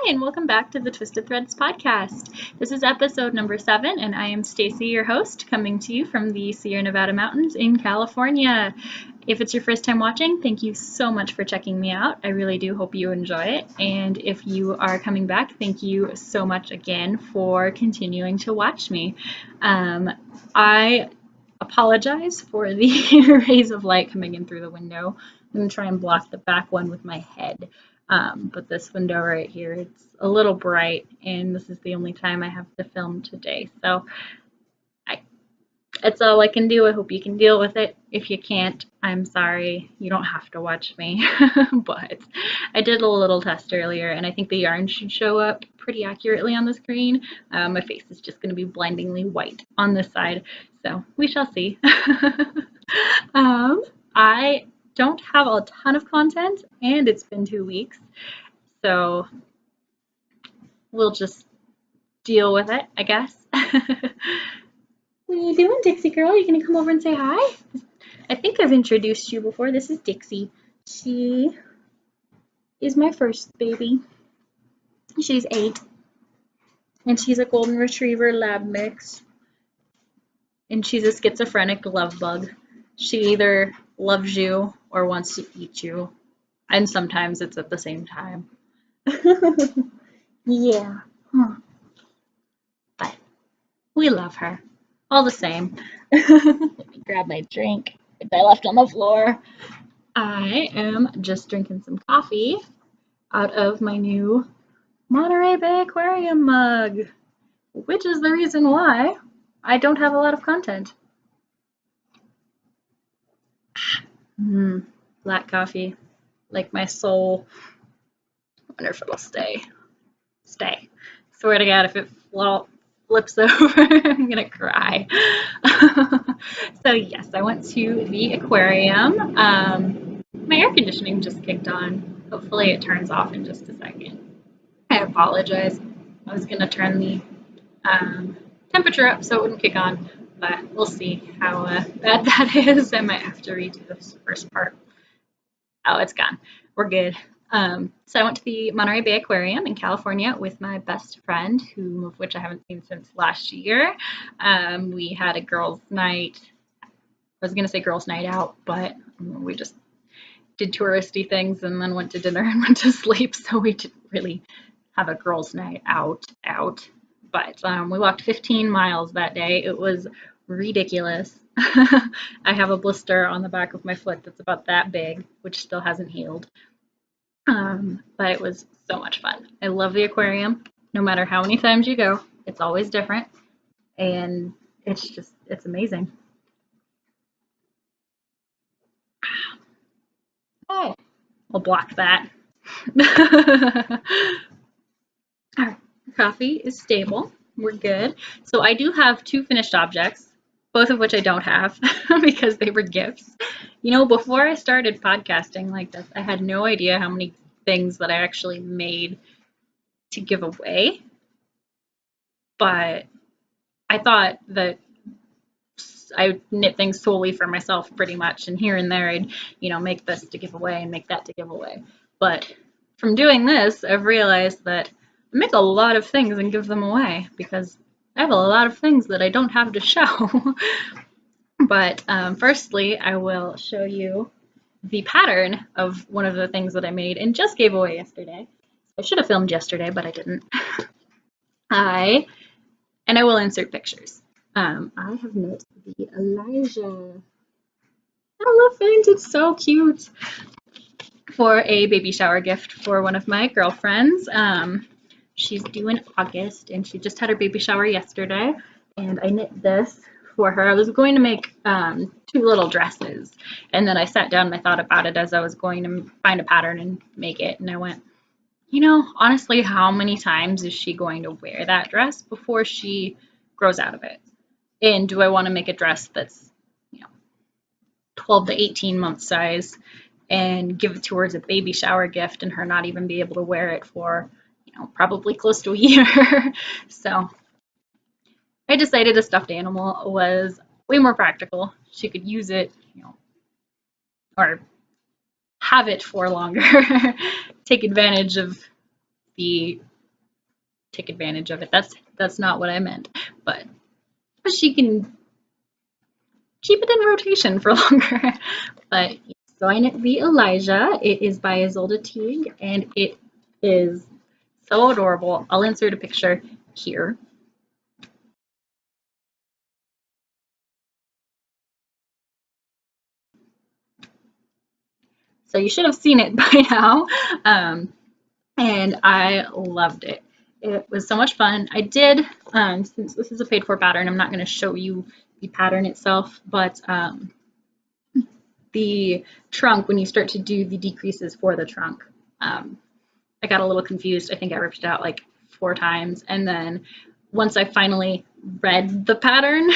Hi, and welcome back to the Twisted Threads podcast. This is episode number 7, and I am Stacy, your host, coming to you from the Sierra Nevada mountains in California. If it's your first time watching, thank you so much for checking me out. I really do hope you enjoy it. And if you are coming back, thank you so much again for continuing to watch me. I apologize for the rays of light coming in through the window. I'm going to try and block the back one with my head. But this window right here, it's a little bright, and this is the only time I have to film today. So it's all I can do. I hope you can deal with it. If you can't, I'm sorry. You don't have to watch me. But I did a little test earlier, and I think the yarn should show up pretty accurately on the screen. My face is just going to be blindingly white on this side, so we shall see. I don't have a ton of content, and it's been 2 weeks, so we'll just deal with it, I guess. What are you doing, Dixie girl? You gonna come over and say hi? I think I've introduced you before. This is Dixie. She is my first baby. She's 8, and she's a golden retriever lab mix, and she's a schizophrenic love bug. She either loves you or wants to eat you, and sometimes it's at the same time. Yeah. But we love her all the same. Let me grab my drink, which I left on the floor. I am just drinking some coffee out of my new Monterey Bay Aquarium mug, which is the reason why I don't have a lot of content. Black coffee, like my soul. I wonder if it'll stay. Swear to God, if it flips over, I'm gonna cry. So yes, I went to the aquarium. My air conditioning just kicked on. Hopefully it turns off in just a second. I apologize. I was gonna turn the temperature up so it wouldn't kick on, but we'll see how bad that is. I might have to redo this first part. Oh, it's gone. We're good. So I went to the Monterey Bay Aquarium in California with my best friend, which I haven't seen since last year. We had a girls' night. I was going to say girls' night out, but we just did touristy things and then went to dinner and went to sleep, so we didn't really have a girls' night out. But we walked 15 miles that day. It was ridiculous. I have a blister on the back of my foot that's about that big, which still hasn't healed. But it was so much fun. I love the aquarium. No matter how many times you go, it's always different. And it's amazing. Oh, we'll block that. All right, coffee is stable. We're good. So I do have 2 finished objects, both of which I don't have because they were gifts. You know, before I started podcasting like this, I had no idea how many things that I actually made to give away. But I thought that I knit things solely for myself pretty much, and here and there I'd, make this to give away and make that to give away. But from doing this, I've realized that I make a lot of things and give them away because I have a lot of things that I don't have to show. But firstly, I will show you the pattern of one of the things that I made and just gave away yesterday. I should have filmed yesterday, but I didn't. I will insert pictures. I have knit the Elijah elephant. It's so cute. For a baby shower gift for one of my girlfriends. She's due in August, and she just had her baby shower yesterday, and I knit this for her. I was going to make 2 little dresses, and then I sat down and I thought about it as I was going to find a pattern and make it, and I went, honestly, how many times is she going to wear that dress before she grows out of it? And do I want to make a dress that's 12 to 18 month size and give it to her as a baby shower gift and her not even be able to wear it for probably close to a year? So I decided a stuffed animal was way more practical. She could use it, or have it for longer, take advantage of the take advantage of it. That's not what I meant, but she can keep it in rotation for longer. But so I knit the Elijah. It is by Ysolda Teague, and it is so adorable. I'll insert a picture here. So you should have seen it by now, and I loved it. It was so much fun. I did, since this is a paid for pattern, I'm not going to show you the pattern itself, but the trunk, when you start to do the decreases for the trunk, I got a little confused. I think I ripped it out like 4 times, and then once I finally read the pattern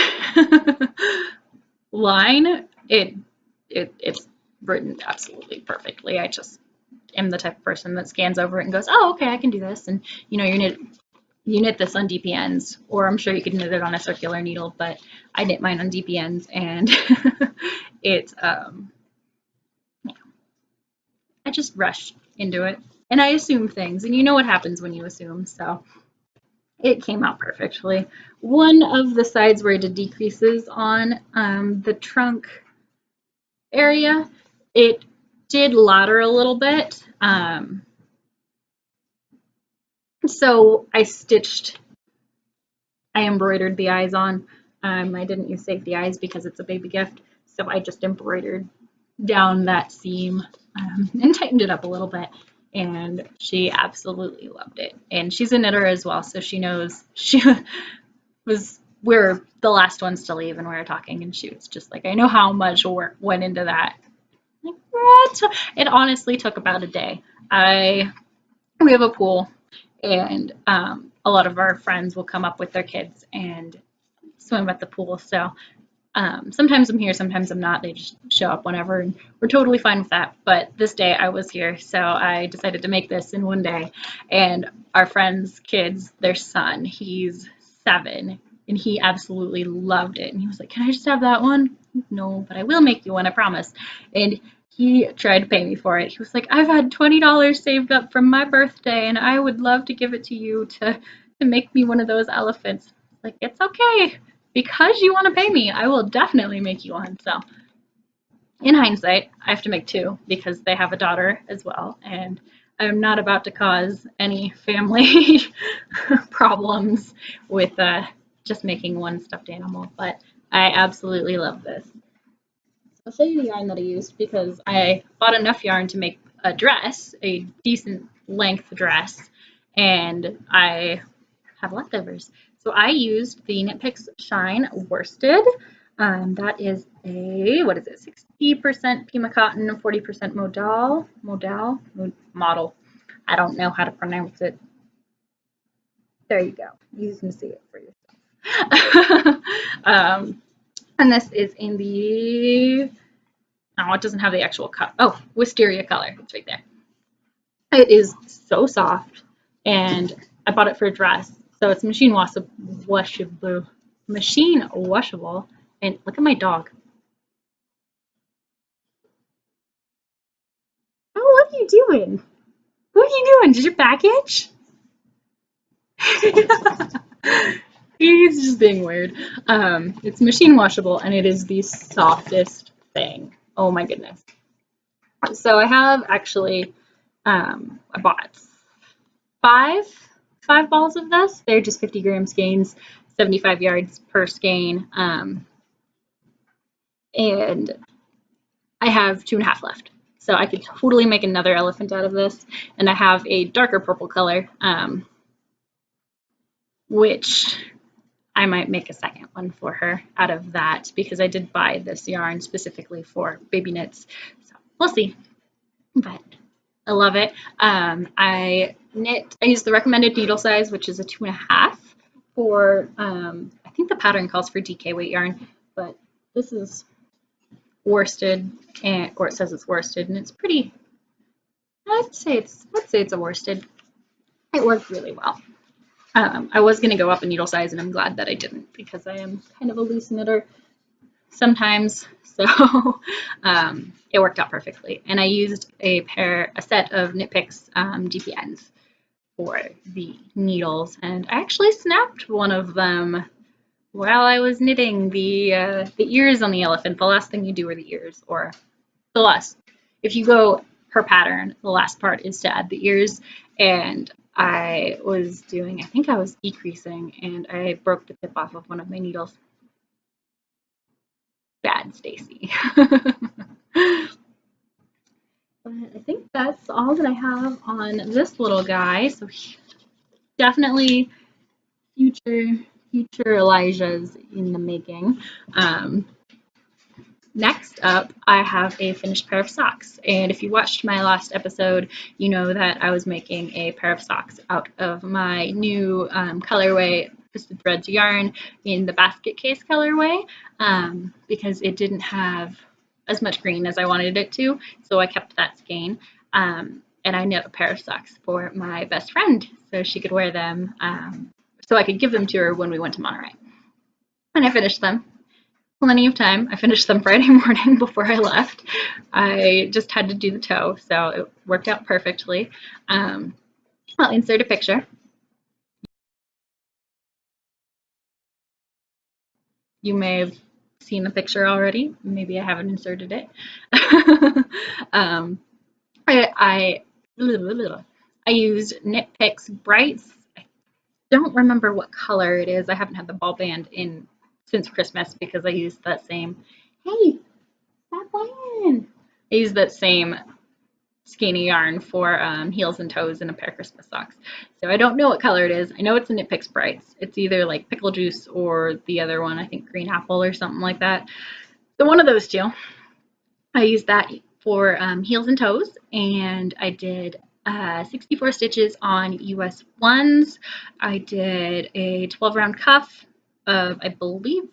line, it's written absolutely perfectly. I just am the type of person that scans over it and goes, oh, okay, I can do this. And you know, you knit this on DPNs, or I'm sure you could knit it on a circular needle, but I knit mine on DPNs, and it's I just rush into it, and I assume things, and you know what happens when you assume, so it came out perfectly. One of the sides where I did decreases on the trunk area, it did ladder a little bit, so I embroidered the eyes on. I didn't use safety eyes because it's a baby gift, so I just embroidered down that seam and tightened it up a little bit, and she absolutely loved it. And she's a knitter as well, so she knows. We're the last ones to leave, and we were talking, and she was just like, I know how much work went into that. Like, what? It honestly took about a day. We have a pool, and a lot of our friends will come up with their kids and swim at the pool, so sometimes I'm here, sometimes I'm not. They just show up whenever, and we're totally fine with that. But this day I was here, so I decided to make this in one day. And our friend's kids, their son, he's 7, and he absolutely loved it. And he was like, can I just have that one? No, but I will make you one, I promise. And he tried to pay me for it. He was like, I've had $20 saved up from my birthday, and I would love to give it to you to make me one of those elephants. Like, it's okay. Because you want to pay me, I will definitely make you one. So in hindsight, I have to make 2 because they have a daughter as well, and I'm not about to cause any family problems with just making one stuffed animal, but I absolutely love this. I'll show you the yarn that I used because I bought enough yarn to make a dress, a decent length dress, and I have leftovers. So I used the Knit Picks Shine worsted. That is a, what is it, 60% Pima cotton, 40% modal. I don't know how to pronounce it. There you go. You can see it for yourself. And this is in the, oh, it doesn't have the actual cut. Oh, wisteria color. It's right there. It is so soft, and I bought it for a dress. So it's machine washable, and look at my dog. Oh, what are you doing? What are you doing? Did your back itch? He's just being weird. It's machine washable, and it is the softest thing. Oh my goodness. So I have actually, I bought 5 balls of this. They're just 50-gram skeins, 75 yards per skein, and I have 2.5 left. So I could totally make another elephant out of this, and I have a darker purple color, which I might make a second one for her out of that because I did buy this yarn specifically for baby knits. So we'll see, but I love it. I use the recommended needle size, which is a 2.5 for, I think the pattern calls for DK weight yarn, but this is worsted, or it says it's worsted, and it's pretty, I'd say it's a worsted. It worked really well. I was going to go up a needle size, and I'm glad that I didn't because I am kind of a loose knitter sometimes, so it worked out perfectly. And I used a set of Knit Picks DPNs. for the needles, and I actually snapped one of them while I was knitting the ears on the elephant. The last thing you do are the ears, or the last. If you go per pattern, the last part is to add the ears, and I was doing, I think I was decreasing, and I broke the tip off of one of my needles. Bad, Stacy. But I think that's all that I have on this little guy. So definitely future Elijah's in the making. Next up, I have a finished pair of socks. And if you watched my last episode, you know that I was making a pair of socks out of my new colorway Twisted Threads yarn in the basket case colorway, because it didn't have as much green as I wanted it to, so I kept that skein. And I knit a pair of socks for my best friend so she could wear them, so I could give them to her when we went to Monterey. And I finished them. Plenty of time. I finished them Friday morning before I left. I just had to do the toe, so it worked out perfectly. I'll insert a picture. You may have seen the picture already. Maybe I haven't inserted it. I used Knit Picks Brights. I don't remember what color it is. I haven't had the ball band in since Christmas because I used that same. Hey, stop playing! I used that same skeiny yarn for heels and toes and a pair of Christmas socks. So I don't know what color it is. I know it's a Knit Picks Brights. It's either like pickle juice or the other one, I think green apple or something like that. So one of those two. I used that for heels and toes, and I did 64 stitches on US 1s. I did a 12 round cuff of, I believe,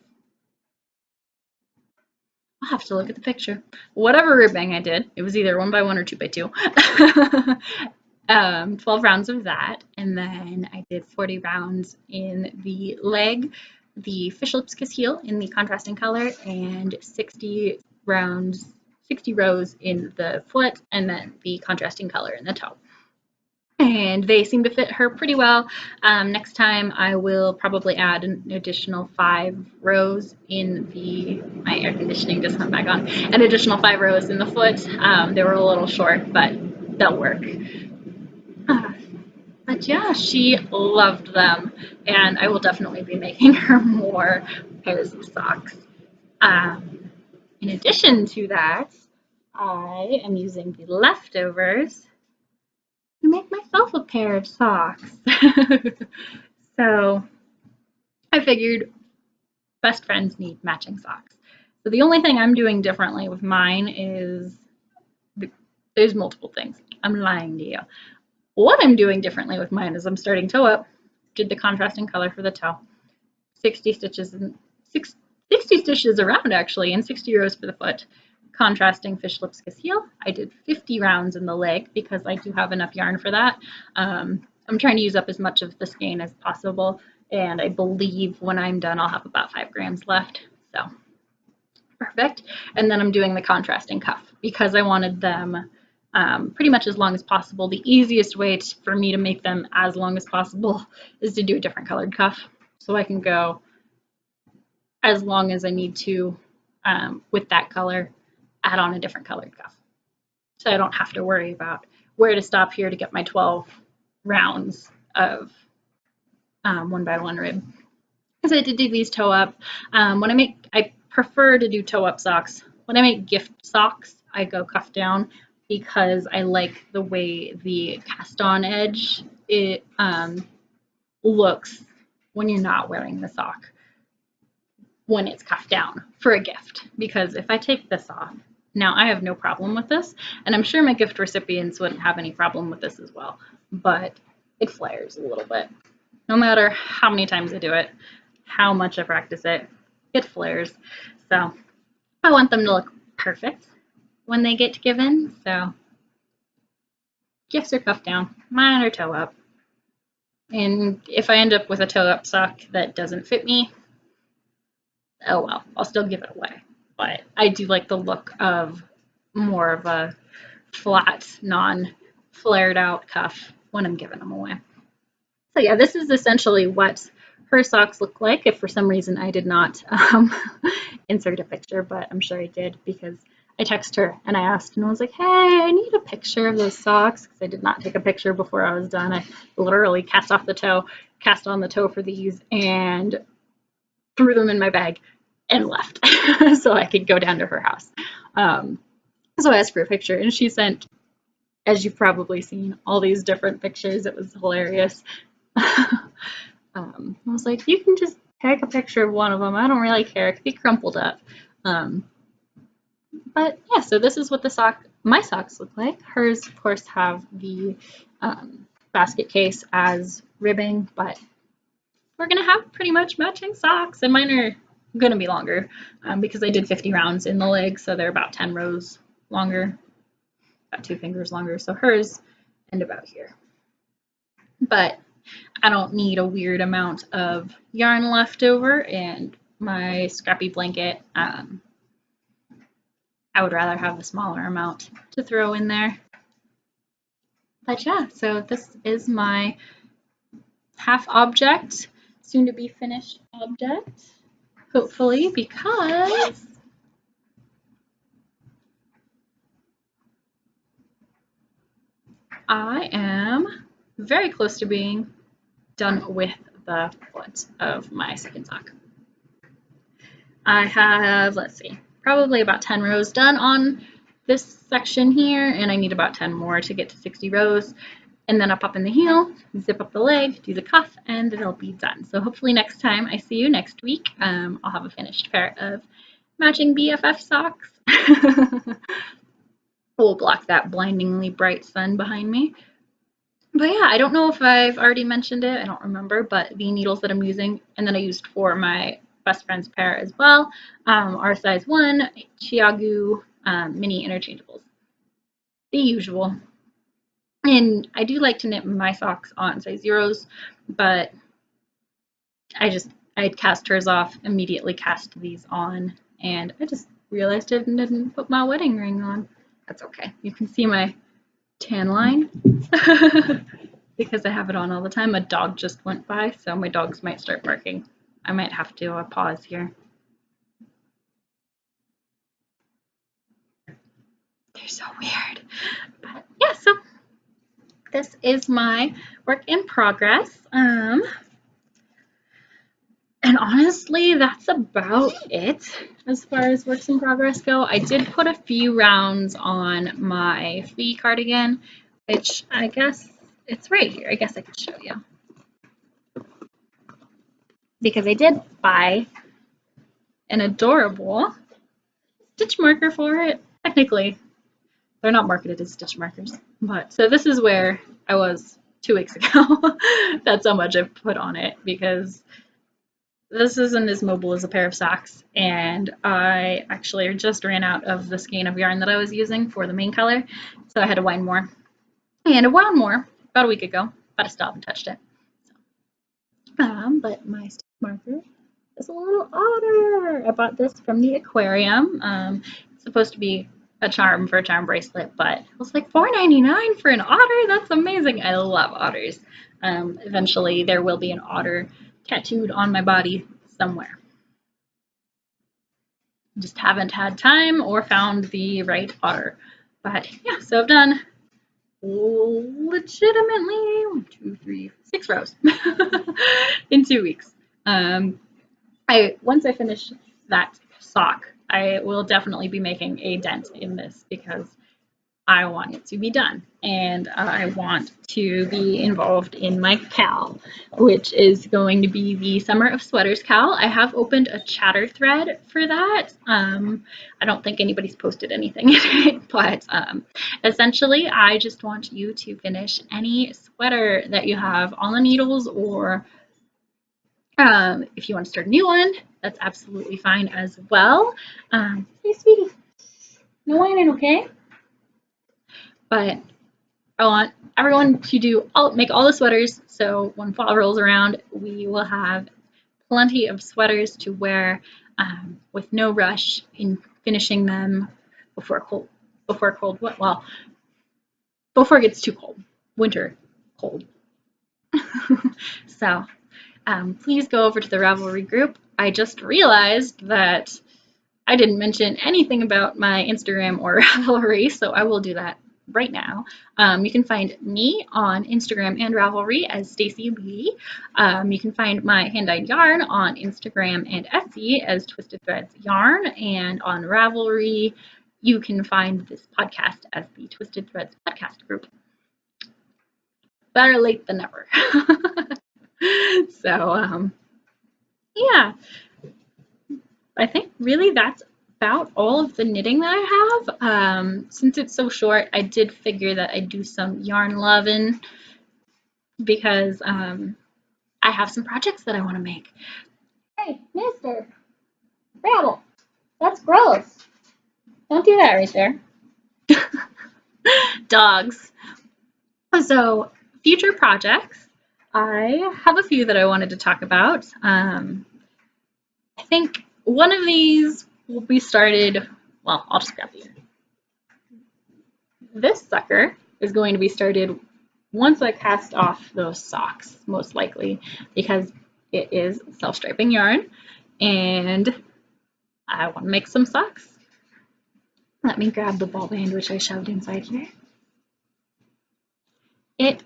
I'll have to look at the picture. Whatever ribbing I did, it was either 1x1 or 2x2. 12 rounds of that, and then I did 40 rounds in the leg, the fish lips kiss heel in the contrasting color, and 60 rows in the foot, and then the contrasting color in the toe. And they seem to fit her pretty well. Next time I will probably add an additional 5 rows in the, my air conditioning just went back on, an additional 5 rows in the foot. They were a little short, but they'll work. But yeah, she loved them, and I will definitely be making her more pairs of socks. In addition to that, I am using the leftovers to make myself a pair of socks. So I figured best friends need matching socks. So the only thing I'm doing differently with mine is, there's multiple things. I'm lying to you. What I'm doing differently with mine is I'm starting toe up, did the contrasting color for the toe, 60 stitches around actually, and 60 rows for the foot. Contrasting fish lips kiss heel. I did 50 rounds in the leg because I do have enough yarn for that. I'm trying to use up as much of the skein as possible, and I believe when I'm done I'll have about 5 grams left. So perfect. And then I'm doing the contrasting cuff because I wanted them pretty much as long as possible. The easiest way for me to make them as long as possible is to do a different colored cuff, so I can go as long as I need to with that color, add on a different colored cuff. So I don't have to worry about where to stop here to get my 12 rounds of 1x1 rib. So I did do these toe up. I prefer to do toe up socks. When I make gift socks, I go cuff down because I like the way the cast on edge looks when you're not wearing the sock when it's cuffed down for a gift. Because if I take this off, now I have no problem with this, and I'm sure my gift recipients wouldn't have any problem with this as well, but it flares a little bit. No matter how many times I do it, how much I practice it, it flares. So I want them to look perfect when they get given. So gifts are cuffed down, mine are toe up. And if I end up with a toe up sock that doesn't fit me, oh well, I'll still give it away. But I do like the look of more of a flat, non-flared out cuff when I'm giving them away. So yeah, this is essentially what her socks look like. If for some reason I did not insert a picture, but I'm sure I did because I texted her and I asked and I was like, hey, I need a picture of those socks because I did not take a picture before I was done. I literally cast on the toe for these and threw them in my bag and left so I could go down to her house. So I asked for a picture and she sent, as you've probably seen, all these different pictures. It was hilarious. I was like, you can just take a picture of one of them. I don't really care. It could be crumpled up. But yeah, so this is what my socks look like. Hers, of course, have the basket case as ribbing, but we're going to have pretty much matching socks. And mine are going to be longer because I did 50 rounds in the leg, so they're about 10 rows longer, about 2 fingers longer. So hers end about here. But I don't need a weird amount of yarn left over, and my scrappy blanket, I would rather have a smaller amount to throw in there. But yeah, so this is my half object, soon to be finished object, hopefully, because I am very close to being done with the foot of my second sock. I have, let's see, probably about 10 rows done on this section here, and I need about 10 more to get to 60 rows. And then I'll pop in the heel, zip up the leg, do the cuff, and it'll be done. So hopefully next time I see you next week, I'll have a finished pair of matching BFF socks. We'll block that blindingly bright sun behind me. But yeah, I don't know if I've already mentioned it. I don't remember, but the needles that I'm using and that I used for my best friend's pair as well are size 1 Teague mini interchangeables. The usual. And I do like to knit my socks on size 0s, but I'd cast hers off, immediately cast these on, and I just realized I didn't put my wedding ring on. That's okay. You can see my tan line because I have it on all the time. A dog just went by, so my dogs might start barking. I might have to pause here. They're so weird. But yeah, so this is my work in progress. And honestly, that's about it as far as works in progress go. I did put a few rounds on my flea cardigan, which I guess it's right here. I guess I could show you. Because I did buy an adorable stitch marker for it. Technically, they're not marketed as stitch markers. But so this is where I was 2 weeks ago. That's how much I've put on it because this isn't as mobile as a pair of socks, and I actually just ran out of the skein of yarn that I was using for the main color, so I had to wind more. And I wound more about a week ago, but I still haven't touched it. So, but my stitch marker is a little otter. I bought this from the aquarium. It's supposed to be a charm for a charm bracelet, but it was like $4.99 for an otter. That's amazing. I love otters. Eventually, there will be an otter tattooed on my body somewhere. Just haven't had time or found the right otter. But yeah, so I've done legitimately 1, 2, 3, 6 rows in 2 weeks. Once I finish that sock, I will definitely be making a dent in this because I want it to be done, and I want to be involved in my cowl, which is going to be the Summer of Sweaters cowl. I have opened a chatter thread for that. I don't think anybody's posted anything in it, but essentially I just want you to finish any sweater that you have on the needles, or if you want to start a new one, that's absolutely fine as well. Hey, sweetie, no whining, okay? But I want everyone to make all the sweaters, so when fall rolls around, we will have plenty of sweaters to wear with no rush in finishing them before it gets too cold, winter cold. So please go over to the Ravelry group. I just realized that I didn't mention anything about my Instagram or Ravelry, so I will do that right now. You can find me on Instagram and Ravelry as Stacy Lee. You can find my hand-dyed yarn on Instagram and Etsy as Twisted Threads Yarn, and on Ravelry you can find this podcast as the Twisted Threads podcast group. Better late than never. So yeah, I think really that's about all of the knitting that I have. Since it's so short, I did figure that I'd do some yarn loving because I have some projects that I want to make. Hey, mister, Ravel, that's gross. Don't do that right there. Dogs. So, future projects. I have a few that I wanted to talk about. I think one of these will be started, well, I'll just grab these. This sucker is going to be started once I cast off those socks, most likely, because it is self-striping yarn, and I want to make some socks. Let me grab the ball band, which I shoved inside here. It's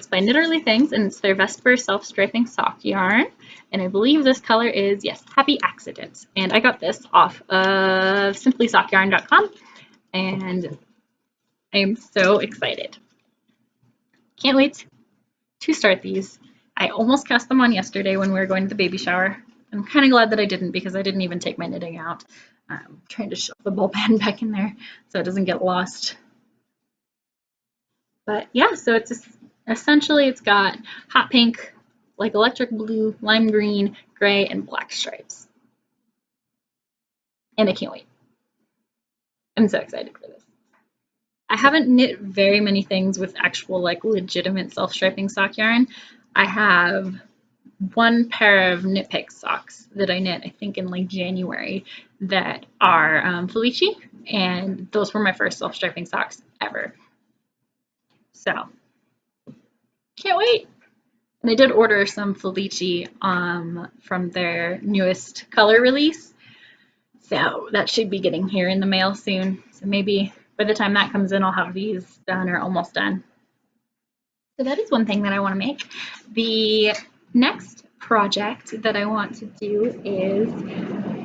by Knitterly Things, and it's their Vesper self-striping sock yarn, and I believe this color is, yes, Happy Accidents, and I got this off of simplysockyarn.com, and I am so excited. Can't wait to start these. I almost cast them on yesterday when we were going to the baby shower. I'm kind of glad that I didn't, because I didn't even take my knitting out. I'm trying to shove the ball band back in there so it doesn't get lost. But yeah, so it's essentially, it's got hot pink, like electric blue, lime green, gray, and black stripes. And I can't wait. I'm so excited for this. I haven't knit very many things with actual, like, legitimate self-striping sock yarn. I have one pair of Knit Pick socks that I knit, I think, in like January, that are Felici, and those were my first self-striping socks ever. So, can't wait. And I did order some Felici from their newest color release, so that should be getting here in the mail soon. So maybe by the time that comes in, I'll have these done or almost done. So that is one thing that I want to make. The next project that I want to do is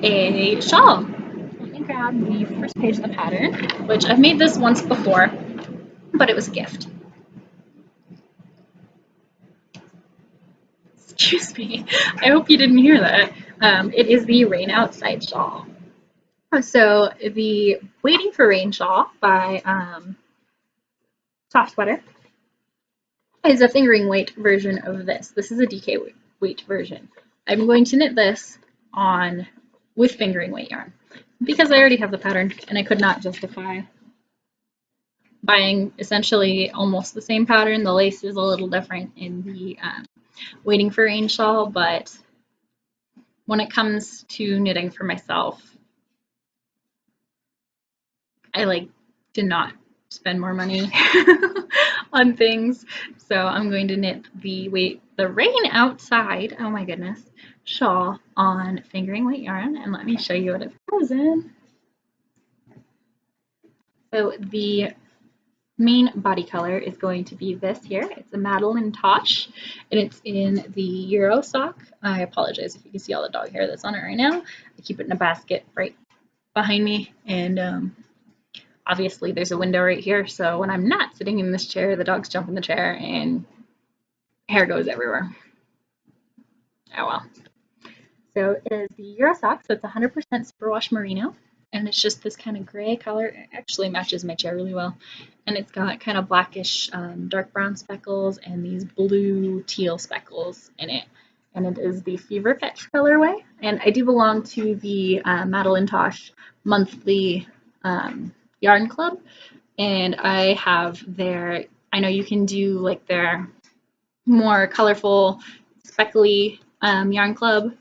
a shawl. Let me grab the first page of the pattern, which I've made this once before, but it was a gift. Excuse me. I hope you didn't hear that. It is the Rain Outside shawl. So the Waiting for Rain shawl by Softweater is a fingering weight version of this. This is a DK weight version. I'm going to knit this on with fingering weight yarn because I already have the pattern and I could not justify buying essentially almost the same pattern. The lace is a little different in the Waiting for Rain shawl, but when it comes to knitting for myself, I like to not spend more money on things. So I'm going to knit the Rain Outside, oh my goodness, shawl on fingering weight yarn, and let me show you what it goes in. So the main body color is going to be this here. It's a Madeline Tosh, and it's in the Euro sock. I apologize if you can see all the dog hair that's on it right now. I keep it in a basket right behind me, and obviously there's a window right here, so when I'm not sitting in this chair, the dogs jump in the chair and hair goes everywhere. Oh well. So it is the Euro sock, so it's 100% superwash merino, and it's just this kind of gray color. It actually matches my chair really well, and it's got kind of blackish dark brown speckles and these blue teal speckles in it, and it is the Fever Pitch colorway, and I do belong to the Madeline Tosh monthly yarn club, and I have their, I know you can do like their more colorful speckly yarn club.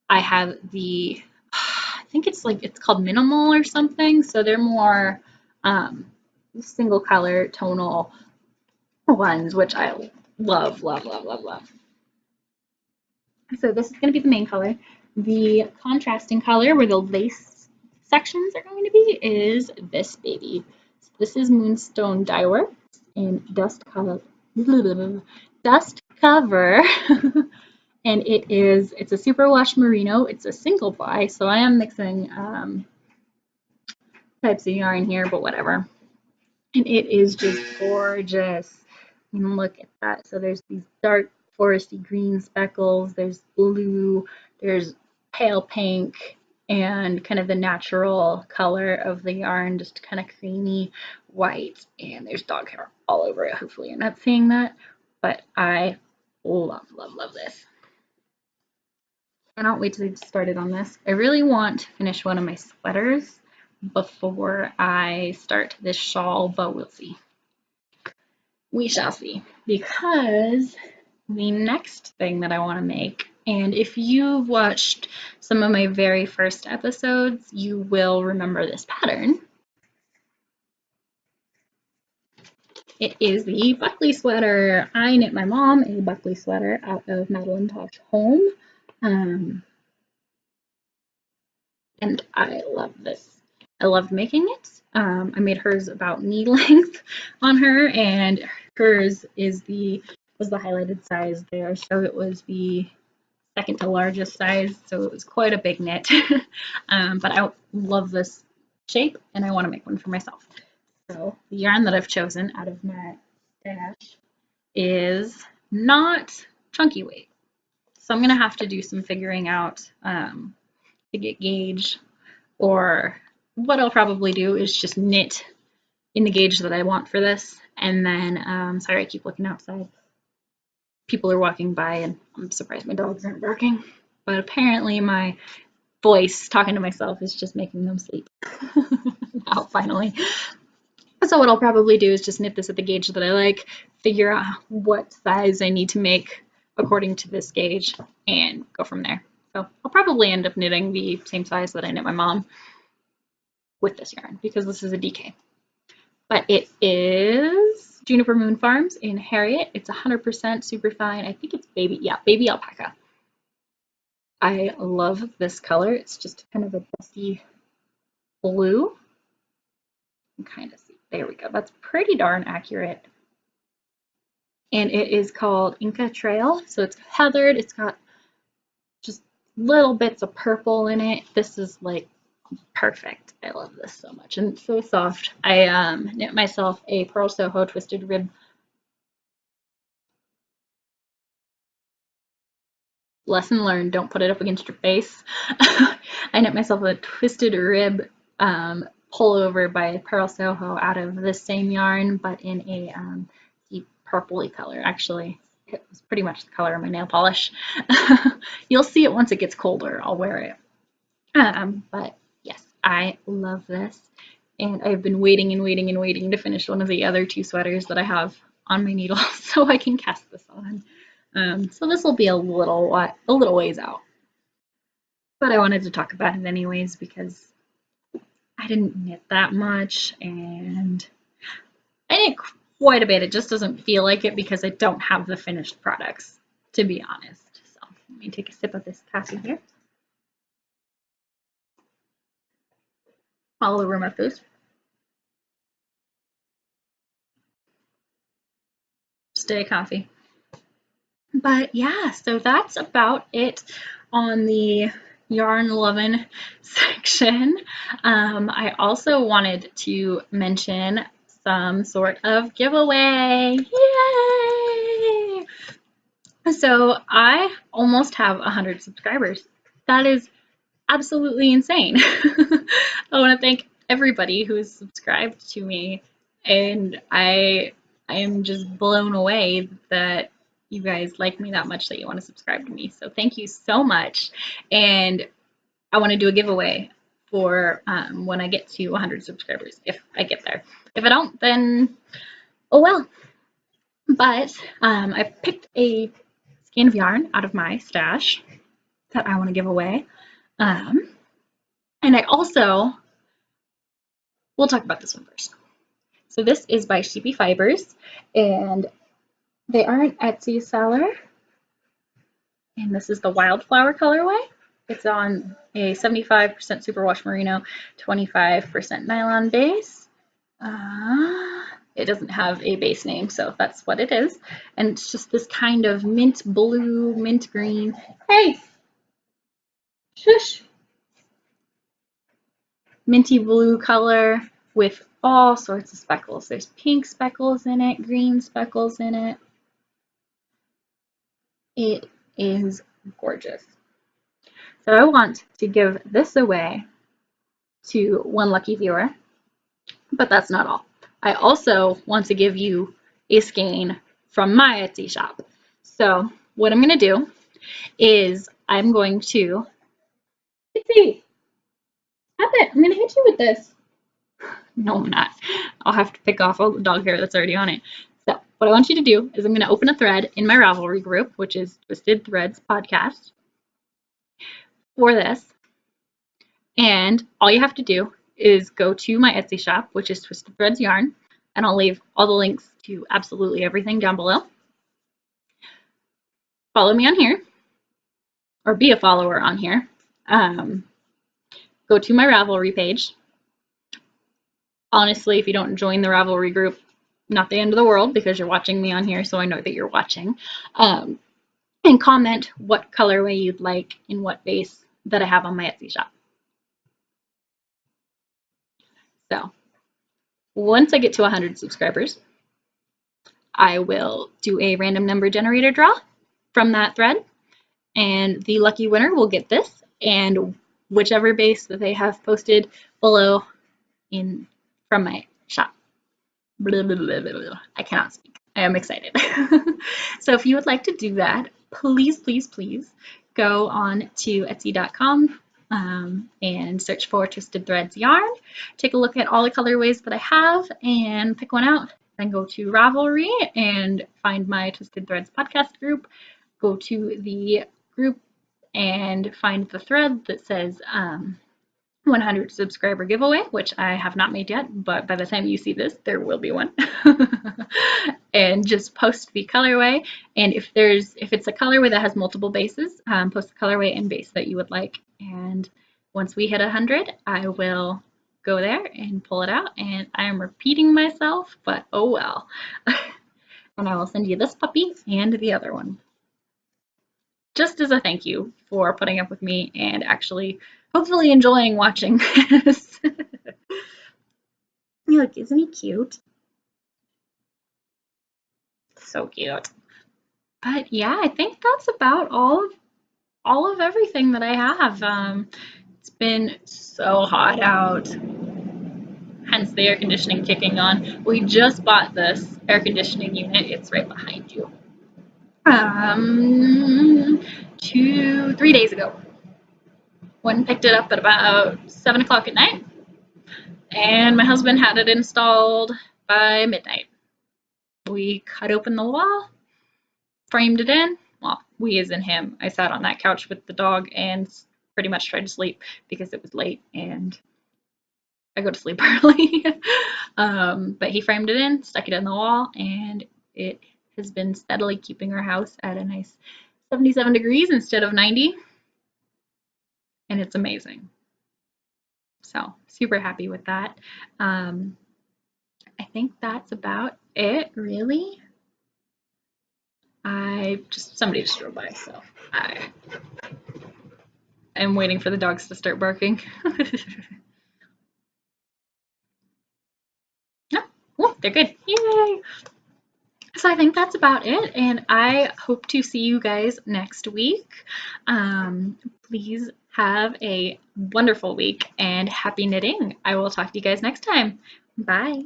I have the, I think it's called Minimal or something, so they're more single color tonal ones, which I love, love, love, love, love. So this is going to be the main color. The contrasting color where the lace sections are going to be is this baby. So this is Moonstone Dyeworks in Dust Cover. And it's a superwash merino. It's a single ply, so I am mixing types of yarn here, but whatever. And it is just gorgeous. And look at that. So there's these dark foresty green speckles, there's blue, there's pale pink, and kind of the natural color of the yarn, just kind of creamy white, and there's dog hair all over it. Hopefully you're not seeing that, but I love, love, love this. Cannot wait to get started on this. I really want to finish one of my sweaters before I start this shawl, but we'll see. We shall see, because the next thing that I want to make, and if you've watched some of my very first episodes, you will remember this pattern. It is the Buckley sweater. I knit my mom a Buckley sweater out of Madeline Tosh Home, and I love this. I loved making it. I made hers about knee length on her, and hers was the highlighted size there, so it was the second to largest size, so it was quite a big knit. But I love this shape, and I want to make one for myself. So the yarn that I've chosen out of my stash is not chunky weight, so I'm going to have to do some figuring out to get gauge, or what I'll probably do is just knit in the gauge that I want for this, and then, sorry, I keep looking outside. People are walking by, and I'm surprised my dogs aren't barking, but apparently my voice talking to myself is just making them sleep. Now, finally. So what I'll probably do is just knit this at the gauge that I like, figure out what size I need to make according to this gauge, and go from there. So I'll probably end up knitting the same size that I knit my mom with this yarn, because this is a DK. But it is Juniper Moon Farms in Harriet. It's 100% superfine. I think it's baby alpaca. I love this color. It's just kind of a dusty blue. You can kind of see. There we go. That's pretty darn accurate. And it is called Inca Trail. So it's heathered. It's got just little bits of purple in it. This is like perfect. I love this so much, and it's so soft. I knit myself a Pearl Soho twisted rib. Lesson learned, don't put it up against your face. I knit myself a twisted rib pullover by Pearl Soho out of the same yarn, but in a deep purpley color. Actually, it was pretty much the color of my nail polish. You'll see it once it gets colder. I'll wear it. But yes, I love this, and I've been waiting and waiting and waiting to finish one of the other two sweaters that I have on my needle so I can cast this on. So this will be a little ways out, but I wanted to talk about it anyways because I didn't knit that much, and I knit quite a bit. It just doesn't feel like it because I don't have the finished products, to be honest. So let me take a sip of this coffee here. All over my face. Stay coffee. But yeah, so that's about it on the yarn lovin' section. I also wanted to mention some sort of giveaway. Yay! So I almost have 100 subscribers. That is absolutely insane. I want to thank everybody who has subscribed to me, and I am just blown away that you guys like me that much that you want to subscribe to me. So thank you so much. And I want to do a giveaway for when I get to 100 subscribers, if I get there. If I don't, then oh well. But I picked a skein of yarn out of my stash that I want to give away. And I also we'll talk about this one first. So this is by Sheepy Fibers, and they are an Etsy seller. And this is the Wildflower colorway. It's on a 75% superwash merino, 25% nylon base. It doesn't have a base name, so that's what it is. And it's just this kind of mint blue, mint green. Hey! Shush! Minty blue color with all sorts of speckles. There's pink speckles in it, green speckles in it. It is gorgeous. So I want to give this away to one lucky viewer, but that's not all. I also want to give you a skein from my Etsy shop. So what I'm going to do is I'm going to, Etsy, stop it, I'm going to hit you with this. No, I'm not. I'll have to pick off all the dog hair that's already on it. So what I want you to do is I'm going to open a thread in my Ravelry group, which is Twisted Threads Podcast, for this. And all you have to do is go to my Etsy shop, which is Twisted Threads Yarn, and I'll leave all the links to absolutely everything down below. Follow me on here, or be a follower on here. Go to my Ravelry page. Honestly, if you don't join the Ravelry group, not the end of the world, because you're watching me on here, so I know that you're watching. And comment what colorway you'd like in what base that I have on my Etsy shop. So once I get to 100 subscribers, I will do a random number generator draw from that thread, and the lucky winner will get this and whichever base that they have posted below from my shop. Blah, blah, blah, blah, blah. I cannot speak. I am excited. So if you would like to do that, please, please, please go on to Etsy.com and search for Twisted Threads Yarn. Take a look at all the colorways that I have and pick one out. Then go to Ravelry and find my Twisted Threads podcast group. Go to the group and find the thread that says 100 subscriber giveaway, which I have not made yet, but by the time you see this, there will be one. And just post the colorway. And if it's a colorway that has multiple bases, post the colorway and base that you would like. And once we hit 100, I will go there and pull it out. And I am repeating myself, but oh well. And I will send you this puppy and the other one, just as a thank you for putting up with me and actually hopefully enjoying watching this. Look, isn't he cute? So cute. But yeah, I think that's about all of everything that I have. It's been so hot out, hence the air conditioning kicking on. We just bought this air conditioning unit. It's right behind you. 3 days ago. Went and picked it up at about 7 o'clock at night, and my husband had it installed by midnight. We cut open the wall, framed it in. Well, we as in him. I sat on that couch with the dog and pretty much tried to sleep because it was late and I go to sleep early. But he framed it in, stuck it in the wall, and it has been steadily keeping our house at a nice 77 degrees instead of 90. And it's amazing. So super happy with that. I think that's about it, really. Somebody just drove by, so I'm waiting for the dogs to start barking. Oh, they're good. Yay! So I think that's about it, and I hope to see you guys next week. Please have a wonderful week and happy knitting. I will talk to you guys next time. Bye.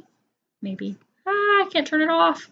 Maybe. I can't turn it off.